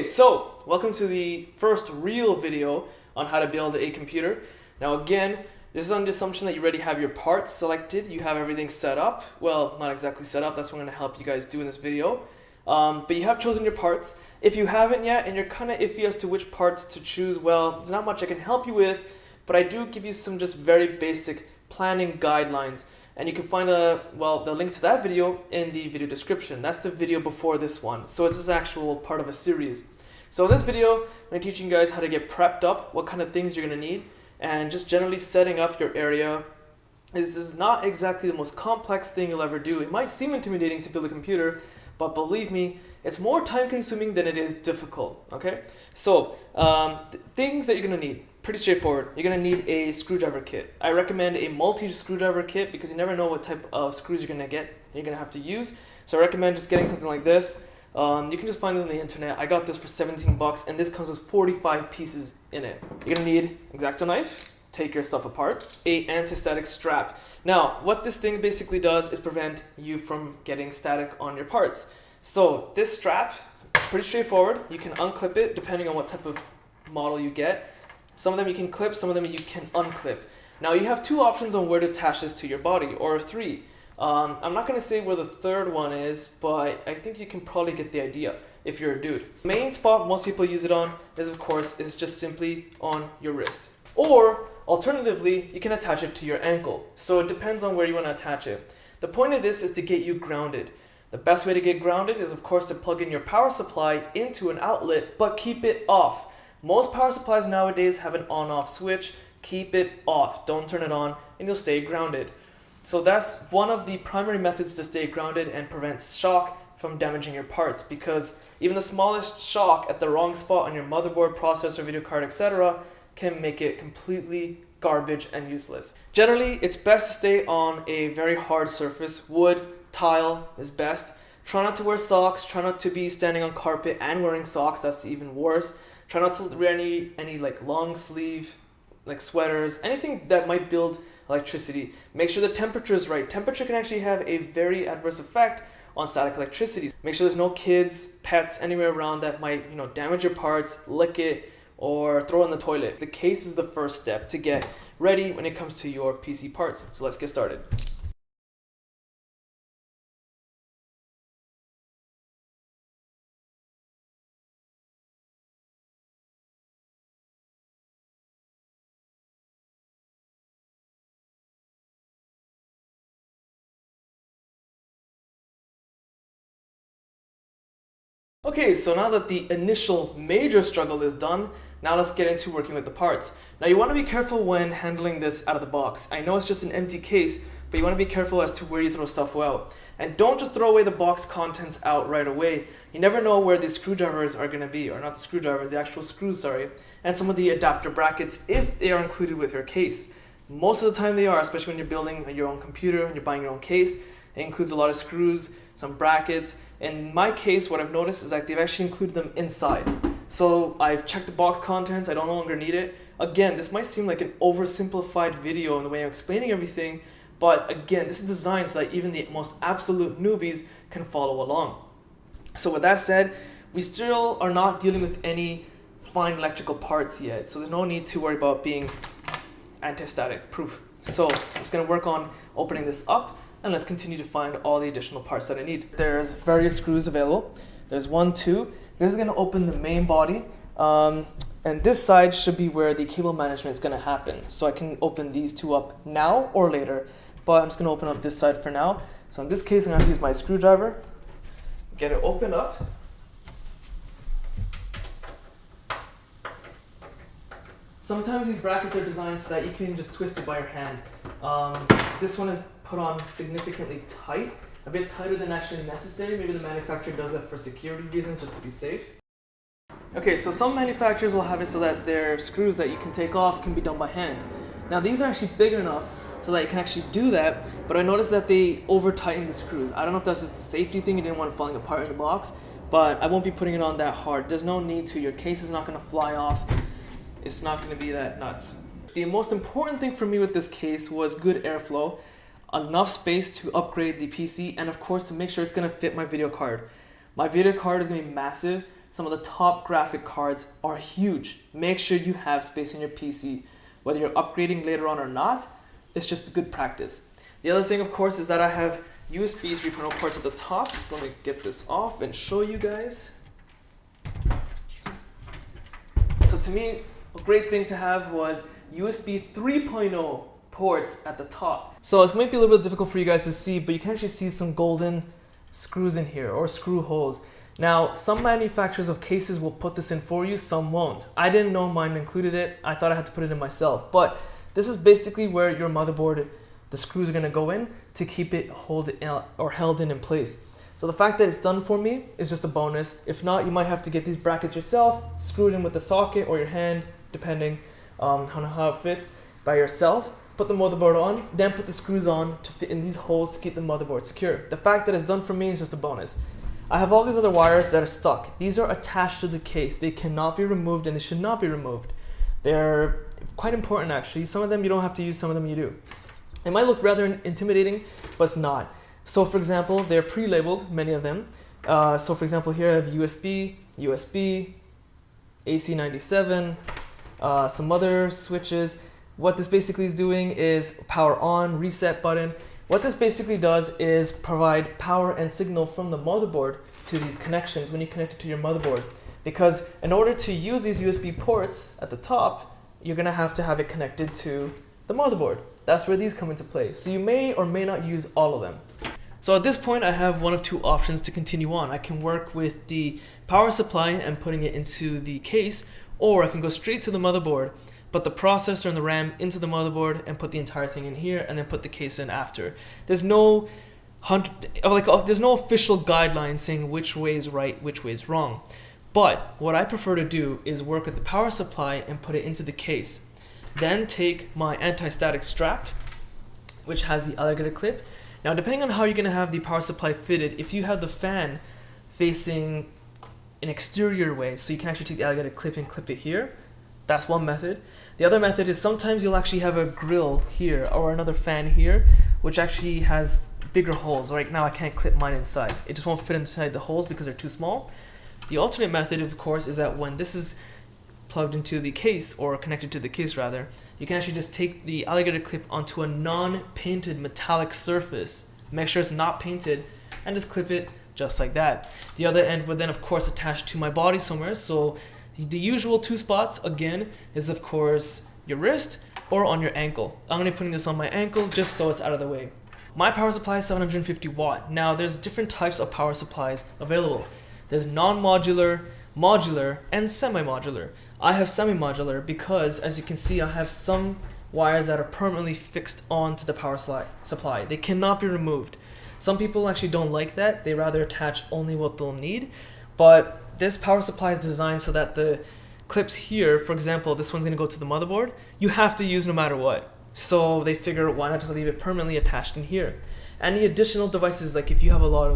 Okay, so welcome to the first real video on how to build a computer. Now again, this is on the assumption that you already have your parts selected, you have everything set up. Well, not exactly set up, that's what I'm going to help you guys do in this video. But you have chosen your parts. If you haven't yet and you're kind of iffy as to which parts to choose, well, there's not much I can help you with, but I do give you some just very basic planning guidelines. And you can find the link to that video in the video description. That's the video before this one. So it's this actual part of a series. So in this video, I'm teaching you guys how to get prepped up, what kind of things you're gonna need, and just generally setting up your area. This is not exactly the most complex thing you'll ever do. It might seem intimidating to build a computer, but believe me, it's more time consuming than it is difficult, okay? So things that you're gonna need. Pretty straightforward. You're going to need a screwdriver kit. I recommend a multi-screwdriver kit because you never know what type of screws you're going to get, you're going to have to use. So I recommend just getting something like this. You can just find this on the internet. I got this for 17 bucks and this comes with 45 pieces in it. You're going to need an X-Acto knife, take your stuff apart, a anti-static strap. Now, what this thing basically does is prevent you from getting static on your parts. So this strap, pretty straightforward. You can unclip it depending on what type of model you get. Some of them you can clip, some of them you can unclip. Now you have two options on where to attach this to your body, or three. I'm not going to say where the third one is, but I think you can probably get the idea if you're a dude. The main spot most people use it on is just simply on your wrist. Or alternatively, you can attach it to your ankle. So it depends on where you want to attach it. The point of this is to get you grounded. The best way to get grounded is of course to plug in your power supply into an outlet, but keep it off. Most power supplies nowadays have an on-off switch. Keep it off. Don't turn it on and you'll stay grounded. So that's one of the primary methods to stay grounded and prevent shock from damaging your parts, because even the smallest shock at the wrong spot on your motherboard, processor, video card, etc. can make it completely garbage and useless. Generally, it's best to stay on a very hard surface. Wood, tile is best. Try not to wear socks. Try not to be standing on carpet and wearing socks. That's even worse. Try not to wear any like long sleeve, like sweaters, anything that might build electricity. Make sure the temperature is right. Temperature can actually have a very adverse effect on static electricity. Make sure there's no kids, pets anywhere around that might, damage your parts, lick it, or throw it in the toilet. The case is the first step to get ready when it comes to your PC parts. So let's get started. Okay, so now that the initial major struggle is done, now let's get into working with the parts. Now you want to be careful when handling this out of the box. I know it's just an empty case, but you want to be careful as to where you throw stuff out. And don't just throw away the box contents out right away. You never know where the screwdrivers are going to be, or not the screwdrivers, the actual screws, sorry, and some of the adapter brackets if they are included with your case. Most of the time they are, especially when you're building your own computer and you're buying your own case. It includes a lot of screws, some brackets. In my case, what I've noticed is that they've actually included them inside. So I've checked the box contents, I no longer need it. Again, this might seem like an oversimplified video in the way I'm explaining everything, but again, this is designed so that even the most absolute newbies can follow along. So with that said, we still are not dealing with any fine electrical parts yet, so there's no need to worry about being anti-static proof. So I'm just going to work on opening this up, and let's continue to find all the additional parts that I need. There's various screws available. There's 1, 2. This is going to open the main body, and this side should be where the cable management is going to happen. So I can open these two up now or later, but I'm just going to open up this side for now. So in this case, I'm going to use my screwdriver, get it opened up. Sometimes these brackets are designed so that you can just twist it by your hand. This one is put on significantly tight, a bit tighter than actually necessary. Maybe the manufacturer does that for security reasons, just to be safe. Okay, so some manufacturers will have it so that their screws that you can take off can be done by hand. Now these are actually big enough so that you can actually do that, but I noticed that they over tighten the screws. I don't know if that's just a safety thing, you didn't want it falling apart in the box, but I won't be putting it on that hard. There's no need to. Your case is not going to fly off. It's not going to be that nuts. The most important thing for me with this case was good airflow, enough space to upgrade the PC, and of course to make sure it's going to fit my video card. My video card is going to be massive, some of the top graphic cards are huge. Make sure you have space in your PC. Whether you're upgrading later on or not, it's just a good practice. The other thing, of course, is that I have USB 3.0 ports at the top. So let me get this off and show you guys. So to me, a great thing to have was USB 3.0 ports at the top. So it's going to be a little bit difficult for you guys to see, but you can actually see some golden screws in here, or screw holes. Now, some manufacturers of cases will put this in for you, some won't. I didn't know mine included it. I thought I had to put it in myself. But this is basically where your motherboard, the screws are going to go in to keep it held in place. So the fact that it's done for me is just a bonus. If not, you might have to get these brackets yourself, screw it in with the socket or your hand, depending on how it fits, by yourself. Put the motherboard on, then put the screws on to fit in these holes to keep the motherboard secure. The fact that it's done for me is just a bonus. I have all these other wires that are stuck. These are attached to the case. They cannot be removed and they should not be removed. They're quite important actually. Some of them you don't have to use, some of them you do. It might look rather intimidating, but it's not. So for example, they're pre-labeled, many of them. So for example, here I have USB, AC97, some other switches. What this basically is doing is power on, reset button. What this basically does is provide power and signal from the motherboard to these connections when you connect it to your motherboard. Because in order to use these USB ports at the top, you're gonna have to have it connected to the motherboard. That's where these come into play. So you may or may not use all of them. So at this point, I have one of two options to continue on. I can work with the power supply and putting it into the case, or I can go straight to the motherboard, put the processor and the RAM into the motherboard and put the entire thing in here and then put the case in after. There's no official guideline saying which way is right, which way is wrong. But what I prefer to do is work with the power supply and put it into the case. Then take my anti-static strap, which has the alligator clip. Now, depending on how you're gonna have the power supply fitted, if you have the fan facing an exterior way, so you can actually take the alligator clip and clip it here, that's one method. The other method is sometimes you'll actually have a grill here or another fan here, which actually has bigger holes. Right now I can't clip mine inside. It just won't fit inside the holes because they're too small. The alternate method, of course, is that when this is plugged into the case, or connected to the case rather, you can actually just take the alligator clip onto a non-painted metallic surface, make sure it's not painted, and just clip it just like that. The other end would then of course attach to my body somewhere, so the usual two spots again is of course your wrist or on your ankle. I'm going to be putting this on my ankle just so it's out of the way. My power supply is 750 watt. Now there's different types of power supplies available. There's non-modular, modular, and semi-modular. I have semi-modular because, as you can see, I have some wires that are permanently fixed onto the power supply. They cannot be removed. Some people actually don't like that. They rather attach only what they'll need. But this power supply is designed so that the clips here, for example, this one's going to go to the motherboard, you have to use no matter what. So they figure, why not just leave it permanently attached in here? Any additional devices, like if you have a lot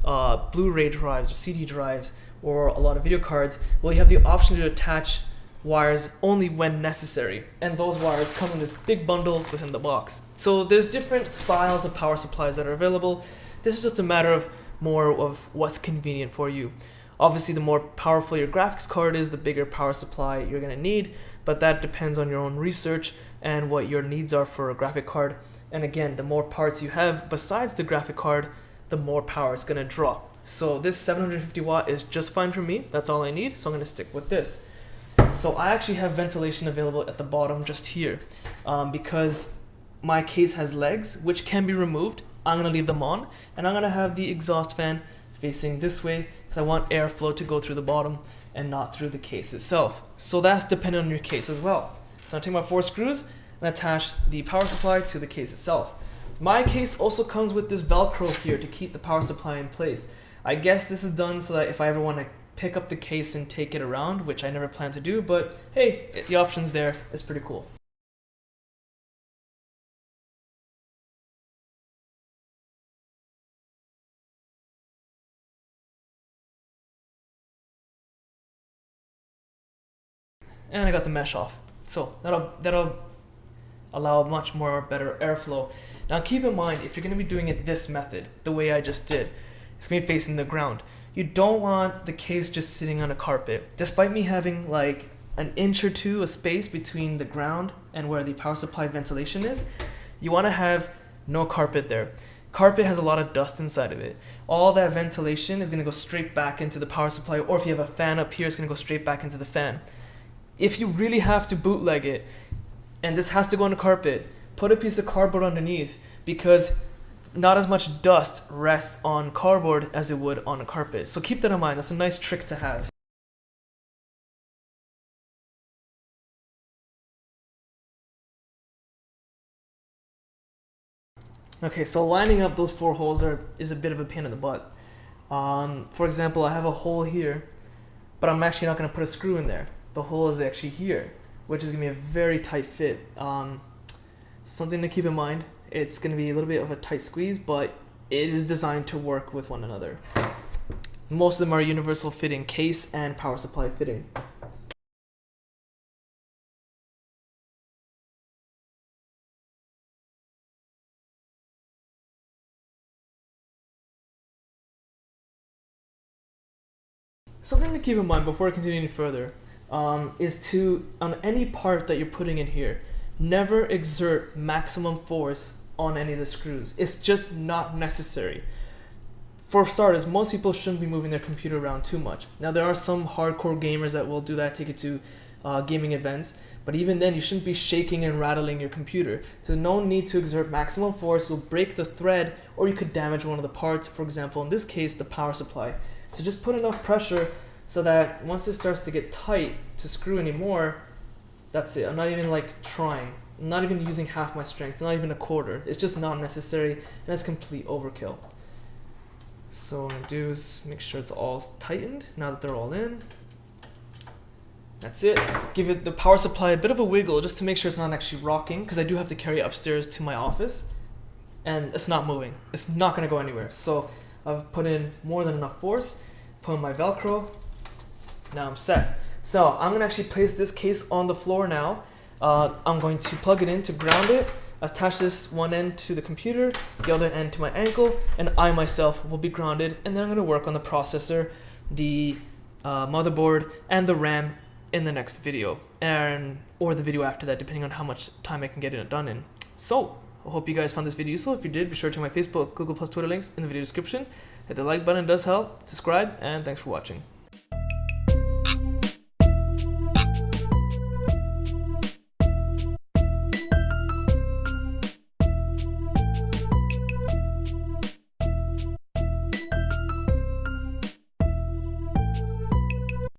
of blu-ray drives or CD drives or a lot of video cards, well, you have the option to attach wires only when necessary, and those wires come in this big bundle within the box. So there's different styles of power supplies that are available. This is just a matter of more of what's convenient for you. Obviously, the more powerful your graphics card is, the bigger power supply you're going to need, but that depends on your own research and what your needs are for a graphic card. And again, the more parts you have besides the graphic card, the more power it's going to draw. So this 750 watt is just fine for me. That's all I need, so I'm going to stick with this. So I actually have ventilation available at the bottom just here because my case has legs which can be removed. I'm going to leave them on, and I'm going to have the exhaust fan facing this way because I want airflow to go through the bottom and not through the case itself. So that's dependent on your case as well. So I take my 4 screws and attach the power supply to the case itself. My case also comes with this Velcro here to keep the power supply in place. I guess this is done so that if I ever want to pick up the case and take it around, which I never plan to do, but hey, the option's there. It's pretty cool. And I got the mesh off. So that'll allow much more better airflow. Now keep in mind, if you're going to be doing it this method, the way I just did, it's going to be facing the ground. you don't want the case just sitting on a carpet. Despite me having like an inch or two of space between the ground and where the power supply ventilation is, you want to have no carpet there. Carpet has a lot of dust inside of it. All that ventilation is going to go straight back into the power supply, or if you have a fan up here, it's going to go straight back into the fan. If you really have to bootleg it, and this has to go on the carpet, put a piece of cardboard underneath, because not as much dust rests on cardboard as it would on a carpet. So keep that in mind. That's a nice trick to have. Okay, so lining up those 4 holes is a bit of a pain in the butt. For example, I have a hole here, but I'm actually not going to put a screw in there. The hole is actually here, which is going to be a very tight fit. Something to keep in mind. It's going to be a little bit of a tight squeeze, but it is designed to work with one another. Most of them are universal fitting, case and power supply fitting. Something to keep in mind before I continue any further is to, on any part that you're putting in here, never exert maximum force on any of the screws. It's just not necessary. For starters, most people shouldn't be moving their computer around too much. Now, there are some hardcore gamers that will do that, take it to gaming events, but even then you shouldn't be shaking and rattling your computer. There's no need to exert maximum force. You'll break the thread, or you could damage one of the parts, for example, in this case, the power supply. So just put enough pressure so that once it starts to get tight to screw anymore, that's it. I'm not even like trying. I'm not even using half my strength, not even a quarter. It's just not necessary, and it's complete overkill. So what I'm gonna do is make sure it's all tightened now that they're all in. That's it. Give it the power supply a bit of a wiggle just to make sure it's not actually rocking, because I do have to carry it upstairs to my office, and it's not moving. It's not gonna go anywhere. So I've put in more than enough force, put in my Velcro. Now I'm set. So I'm gonna actually place this case on the floor now. I'm going to plug it in to ground it, attach this one end to the computer, the other end to my ankle, and I myself will be grounded, and then I'm gonna work on the processor, the motherboard, and the RAM in the next video, or the video after that, depending on how much time I can get it done in. So I hope you guys found this video useful. If you did, be sure to check my Facebook, Google+, Twitter links in the video description. Hit the like button, it does help. Subscribe, and thanks for watching.